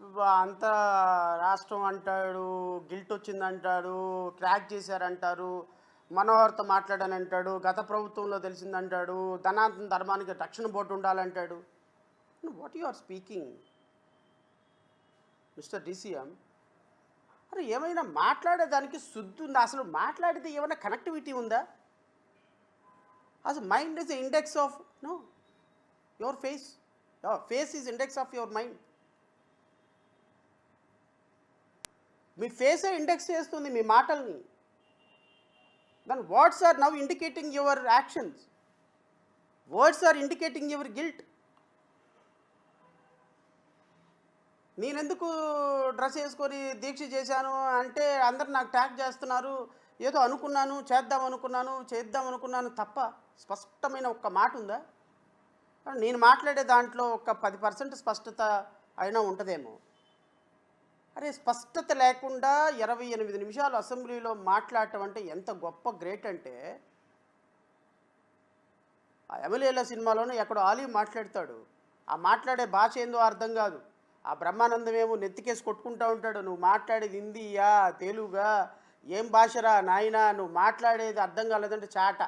అంత రాష్ట్రం అంటాడు, గిల్ట్ వచ్చిందంటాడు, క్రాక్ చేశారంటారు, మనోహర్‌తో మాట్లాడానంటాడు, గత ప్రభుత్వంలో తెలిసిందంటాడు, ధనాత్మ ధర్మానికి రక్షణ బోర్డు ఉండాలంటాడు. What you are speaking mister DCM? అరే ఏమైనా మాట్లాడేదానికి శుద్ధుందా? అసలు మాట్లాడితే ఏమైనా కనెక్టివిటీ ఉందా? అసలు mind is index of no your face. Your face is index of your mind. మీ ఫేసే ఇండెక్స్ చేస్తుంది మీ మాటల్ని. Then words are now indicating your actions. Words are indicating your guilt. నేనెందుకు డ్రెస్ వేసుకొని దీక్ష చేశాను అంటే అందరు నాకు ట్యాగ్ చేస్తున్నారు. ఏదో అనుకున్నాను, చేద్దాం అనుకున్నాను తప్ప స్పష్టమైన ఒక్క మాట ఉందా? నేను మాట్లాడే దాంట్లో ఒక 10% స్పష్టత అయినా ఉంటుందేమో. అరే స్పష్టత లేకుండా 28 నిమిషాలు అసెంబ్లీలో మాట్లాడటం అంటే ఎంత గొప్ప గ్రేట్ అంటే, ఆ ఎమ్మెల్యేల సినిమాలోనే ఎక్కడో ఆలీ మాట్లాడతాడు. ఆ మాట్లాడే భాష ఏందో అర్థం కాదు. ఆ బ్రహ్మానందం ఏమో నెత్తికేసి కొట్టుకుంటా ఉంటాడు. నువ్వు మాట్లాడేది హిందీయా, తెలుగా, ఏం భాషరా నాయనా, నువ్వు మాట్లాడేది అర్థం కాలేదంటే చాట.